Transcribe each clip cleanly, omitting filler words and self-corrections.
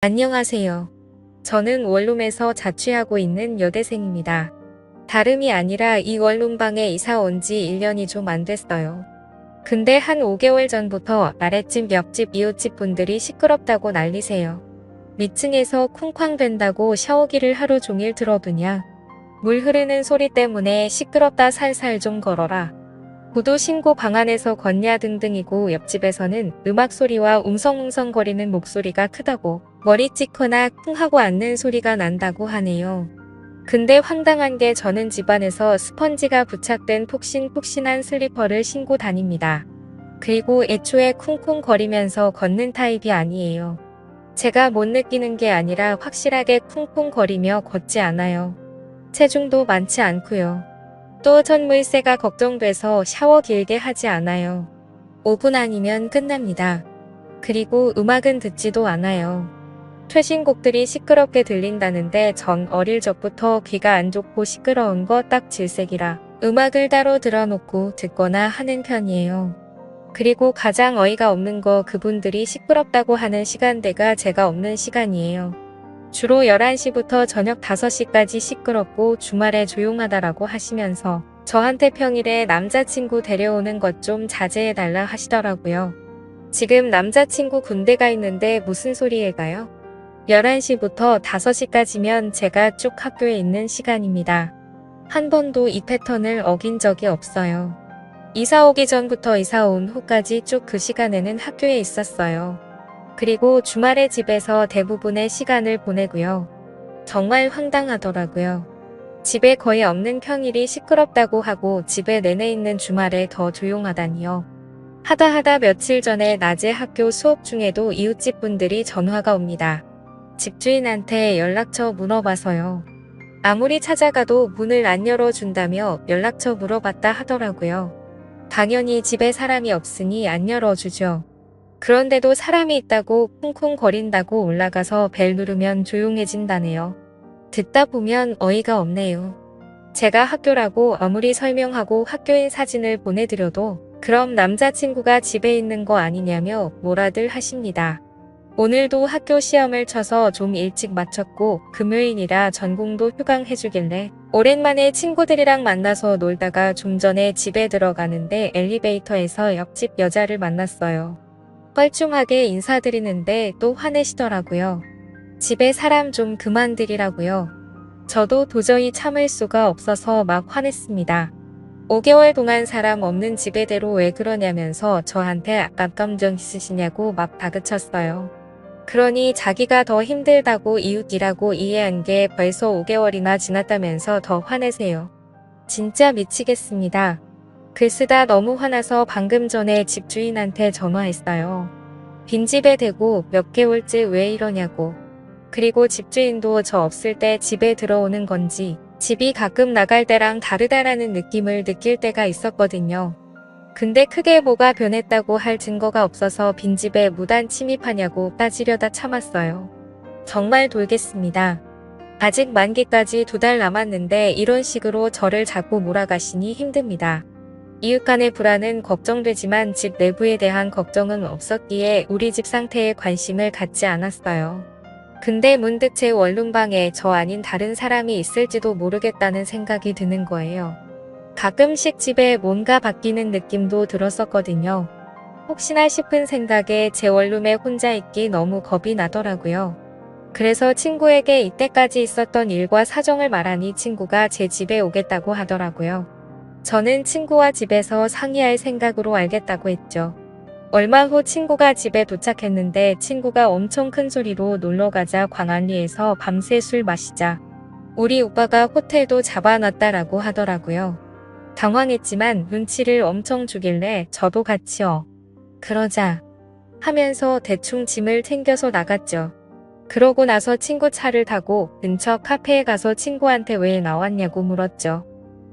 안녕하세요. 저는 원룸에서 자취하고 있는 여대생입니다. 다름이 아니라 이 원룸방에 이사 온 지 1년이 좀 안 됐어요. 근데 한 5개월 전부터 아랫집 옆집 이웃집 분들이 시끄럽다고 난리세요. 밑층에서 쿵쾅댄다고 샤워기를 하루 종일 틀어두냐. 물 흐르는 소리 때문에 시끄럽다 살살 좀 걸어라. 구도 신고 방 안에서 걷냐 등등이고 옆집에서는 음악 소리와 웅성웅성거리는 목소리가 크다고 머리 찍거나 쿵 하고 앉는 소리가 난다고 하네요. 근데 황당한 게 저는 집안에서 스펀지가 부착된 폭신폭신한 슬리퍼를 신고 다닙니다. 그리고 애초에 쿵쿵거리면서 걷는 타입이 아니에요. 제가 못 느끼는 게 아니라 확실하게 쿵쿵거리며 걷지 않아요. 체중도 많지 않고요. 또 전물세가 걱정돼서 샤워 길게 하지 않아요. 5분 아니면 끝납니다. 그리고 음악은 듣지도 않아요. 최신곡들이 시끄럽게 들린다는데 전 어릴 적부터 귀가 안 좋고 시끄러운 거 딱 질색이라 음악을 따로 들어놓고 듣거나 하는 편이에요. 그리고 가장 어이가 없는 거 그분들이 시끄럽다고 하는 시간대가 제가 없는 시간이에요. 주로 11시부터 저녁 5시까지 시끄럽고 주말에 조용하다라고 하시면서 저한테 평일에 남자친구 데려오는 것 좀 자제해달라 하시더라고요. 지금 남자친구 군대가 있는데 무슨 소리에 가요? 11시부터 5시까지면 제가 쭉 학교에 있는 시간입니다. 한 번도 이 패턴을 어긴 적이 없어요. 이사 오기 전부터 이사 온 후까지 쭉 그 시간에는 학교에 있었어요. 그리고 주말에 집에서 대부분의 시간을 보내고요. 정말 황당하더라고요. 집에 거의 없는 평일이 시끄럽다고 하고 집에 내내 있는 주말에 더 조용하다니요. 하다 며칠 전에 낮에 학교 수업 중에도 이웃집 분들이 전화가 옵니다. 집주인한테 연락처 물어봐서요. 아무리 찾아가도 문을 안 열어준다며 연락처 물어봤다 하더라고요. 당연히 집에 사람이 없으니 안 열어주죠. 그런데도 사람이 있다고 쿵쿵거린다고 올라가서 벨 누르면 조용해진다네요. 듣다 보면 어이가 없네요. 제가 학교라고 아무리 설명하고 학교인 사진을 보내드려도 그럼 남자친구가 집에 있는 거 아니냐며 뭐라들 하십니다. 오늘도 학교 시험을 쳐서 좀 일찍 마쳤고 금요일이라 전공도 휴강해주길래 오랜만에 친구들이랑 만나서 놀다가 좀 전에 집에 들어가는데 엘리베이터에서 옆집 여자를 만났어요. 뻘쭘하게 인사드리는데 또 화내시더라고요. 집에 사람 좀 그만 들이라고요. 저도 도저히 참을 수가 없어서 막 화냈습니다. 5개월 동안 사람 없는 집에대로 왜 그러냐면서 저한테 악감정 있으시냐고 막 다그쳤어요. 그러니 자기가 더 힘들다고 이웃이라고 이해한 게 벌써 5개월이나 지났다면서 더 화내세요. 진짜 미치겠습니다. 글 쓰다 너무 화나서 방금 전에 집주인한테 전화했어요. 빈집에 대고 몇 개월째 왜 이러냐고. 그리고 집주인도 저 없을 때 집에 들어오는 건지 집이 가끔 나갈 때랑 다르다라는 느낌을 느낄 때가 있었거든요. 근데 크게 뭐가 변했다고 할 증거가 없어서 빈집에 무단 침입하냐고 따지려다 참았어요. 정말 돌겠습니다. 아직 만기까지 2달 남았는데 이런 식으로 저를 자꾸 몰아가시니 힘듭니다. 이웃 간의 불안은 걱정되지만 집 내부에 대한 걱정은 없었기에 우리 집 상태에 관심을 갖지 않았어요. 근데 문득 제 원룸방에 저 아닌 다른 사람이 있을지도 모르겠다는 생각이 드는 거예요. 가끔씩 집에 뭔가 바뀌는 느낌도 들었었거든요. 혹시나 싶은 생각에 제 원룸에 혼자 있기 너무 겁이 나더라고요. 그래서 친구에게 이때까지 있었던 일과 사정을 말하니 친구가 제 집에 오겠다고 하더라고요. 저는 친구와 집에서 상의할 생각으로 알겠다고 했죠. 얼마 후 친구가 집에 도착했는데 친구가 엄청 큰 소리로 놀러가자 광안리에서 밤새 술 마시자. 우리 오빠가 호텔도 잡아놨다라고 하더라고요. 당황했지만 눈치를 엄청 주길래 저도 같이요. 그러자 하면서 대충 짐을 챙겨서 나갔죠. 그러고 나서 친구 차를 타고 근처 카페에 가서 친구한테 왜 나왔냐고 물었죠.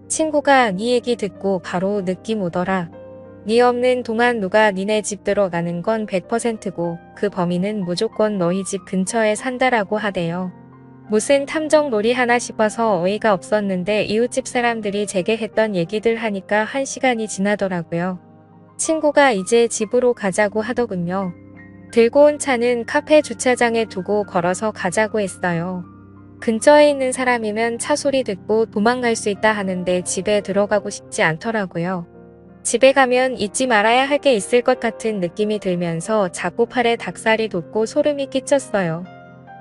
친구가 네 얘기 듣고 바로 느낌 오더라. 네 없는 동안 누가 니네 집 들어가는 건 100%고 그 범인은 무조건 너희 집 근처에 산다라고 하대요. 무슨 탐정놀이 하나 싶어서 어이가 없었는데 이웃집 사람들이 제게 했던 얘기들 하니까 1시간이 지나더라고요. 친구가 이제 집으로 가자고 하더군요. 들고 온 차는 카페 주차장에 두고 걸어서 가자고 했어요. 근처에 있는 사람이면 차 소리 듣고 도망갈 수 있다 하는데 집에 들어가고 싶지 않더라고요. 집에 가면 잊지 말아야 할 게 있을 것 같은 느낌이 들면서 자꾸 팔에 닭살이 돋고 소름이 끼쳤어요.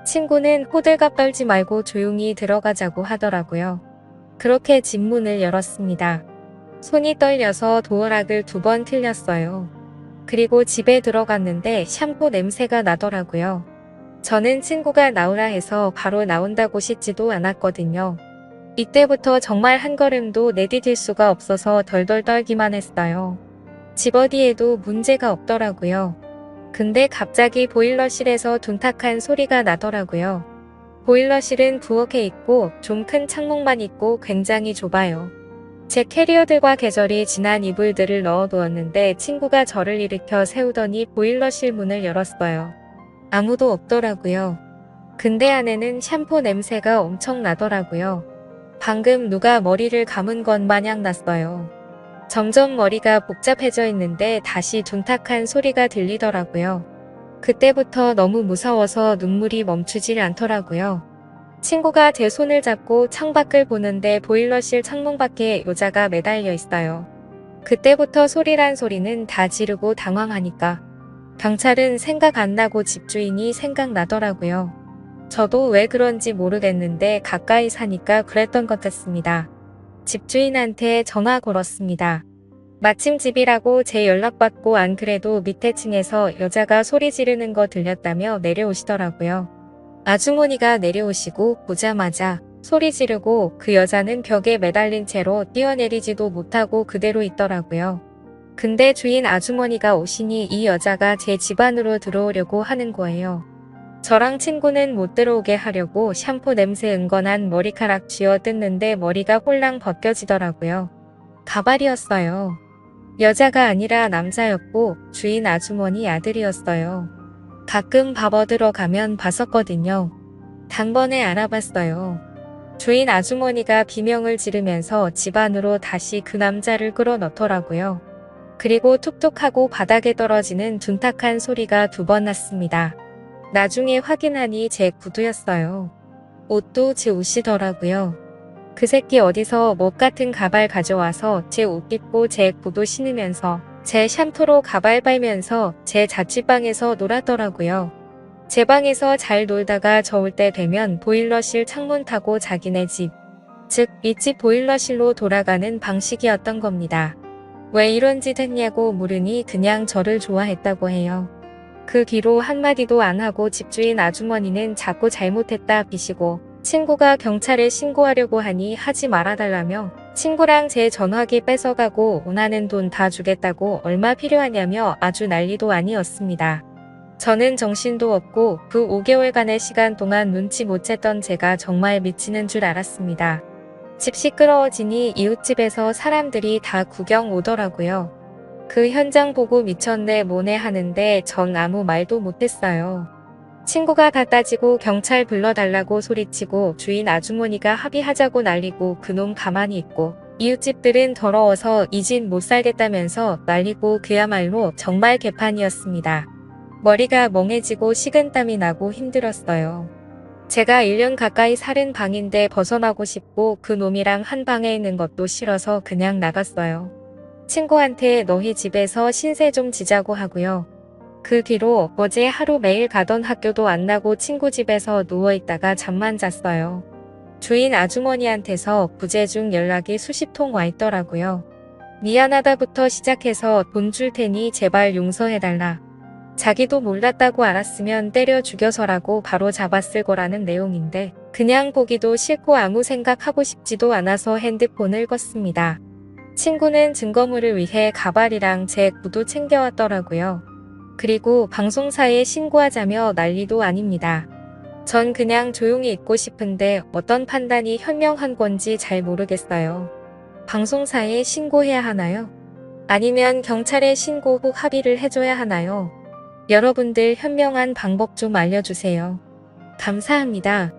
친구는 호들갑 떨지 말고 조용히 들어가자고 하더라고요. 그렇게 집 문을 열었습니다. 손이 떨려서 도어락을 2번 틀렸어요. 그리고 집에 들어갔는데 샴푸 냄새가 나더라고요. 저는 친구가 나오라 해서 바로 나온다고 씻지도 않았거든요. 이때부터 정말 한 걸음도 내디딜 수가 없어서 덜덜 떨기만 했어요. 집 어디에도 문제가 없더라고요. 근데 갑자기 보일러실에서 둔탁한 소리가 나더라고요. 보일러실은 부엌에 있고 좀 큰 창문만 있고 굉장히 좁아요. 제 캐리어들과 계절이 지난 이불들을 넣어두었는데 친구가 저를 일으켜 세우더니 보일러실 문을 열었어요. 아무도 없더라고요. 근데 안에는 샴푸 냄새가 엄청 나더라고요. 방금 누가 머리를 감은 것 마냥 났어요. 점점 머리가 복잡해져 있는데 다시 둔탁한 소리가 들리더라고요. 그때부터 너무 무서워서 눈물이 멈추질 않더라고요. 친구가 제 손을 잡고 창밖을 보는데 보일러실 창문 밖에 여자가 매달려 있어요. 그때부터 소리란 소리는 다 지르고 당황하니까. 경찰은 생각 안 나고 집주인이 생각나더라고요. 저도 왜 그런지 모르겠는데 가까이 사니까 그랬던 것 같습니다. 집주인한테 전화 걸었습니다. 마침 집이라고 제 연락받고 안 그래도 밑에 층에서 여자가 소리 지르는 거 들렸다며 내려오시더라고요. 아주머니가 내려오시고 보자마자 소리 지르고 그 여자는 벽에 매달린 채로 뛰어내리지도 못하고 그대로 있더라고요. 근데 주인 아주머니가 오시니 이 여자가 제 집 안으로 들어오려고 하는 거예요. 저랑 친구는 못 들어오게 하려고 샴푸 냄새 은건한 머리카락 쥐어 뜯는데 머리가 홀랑 벗겨지더라고요. 가발이었어요. 여자가 아니라 남자였고 주인 아주머니 아들이었어요. 가끔 밥 얻으러 가면 봤었거든요. 단번에 알아봤어요. 주인 아주머니가 비명을 지르면서 집 안으로 다시 그 남자를 끌어넣더라고요. 그리고 툭툭하고 바닥에 떨어지는 둔탁한 소리가 2번 났습니다. 나중에 확인하니 제 구두였어요. 옷도 제 옷이더라고요. 그 새끼 어디서 못 같은 가발 가져와서 제 옷 입고 제 구두 신으면서 제 샴푸로 가발 빨면서 제 자취방에서 놀았더라고요. 제 방에서 잘 놀다가 저 올 때 되면 보일러실 창문 타고 자기네 집, 즉 이 집 보일러실로 돌아가는 방식이었던 겁니다. 왜 이런 짓 했냐고 물으니 그냥 저를 좋아했다고 해요. 그 뒤로 한마디도 안 하고 집주인 아주머니는 자꾸 잘못했다 비시고 친구가 경찰에 신고하려고 하니 하지 말아달라며 친구랑 제 전화기 뺏어가고 원하는 돈 다 주겠다고 얼마 필요하냐며 아주 난리도 아니었습니다. 저는 정신도 없고 그 5개월간의 시간 동안 눈치 못 챘던 제가 정말 미치는 줄 알았습니다. 집 시끄러워지니 이웃집에서 사람들이 다 구경 오더라고요. 그 현장 보고 미쳤네 뭐네 하는데 전 아무 말도 못했어요. 친구가 다 따지고 경찰 불러달라고 소리치고 주인 아주머니가 합의하자고 난리고 그놈 가만히 있고 이웃집들은 더러워서 이 집 못 살겠다면서 난리고 그야말로 정말 개판이었습니다. 머리가 멍해지고 식은땀이 나고 힘들었어요. 제가 1년 가까이 살은 방인데 벗어나고 싶고 그 놈이랑 한 방에 있는 것도 싫어서 그냥 나갔어요. 친구한테 너희 집에서 신세 좀 지자고 하고요. 그 뒤로 어제 하루 매일 가던 학교도 안 나고 친구 집에서 누워있다가 잠만 잤어요. 주인 아주머니한테서 부재 중 연락이 수십 통 와 있더라고요. 미안하다부터 시작해서 돈 줄 테니 제발 용서해달라. 자기도 몰랐다고 알았으면 때려 죽여서라고 바로 잡았을 거라는 내용인데 그냥 보기도 싫고 아무 생각하고 싶지도 않아서 핸드폰을 껐습니다. 친구는 증거물을 위해 가발이랑 제 구두 챙겨왔더라고요. 그리고 방송사에 신고하자며 난리도 아닙니다. 전 그냥 조용히 있고 싶은데 어떤 판단이 현명한 건지 잘 모르겠어요. 방송사에 신고해야 하나요? 아니면 경찰에 신고 후 합의를 해줘야 하나요? 여러분들 현명한 방법 좀 알려주세요. 감사합니다.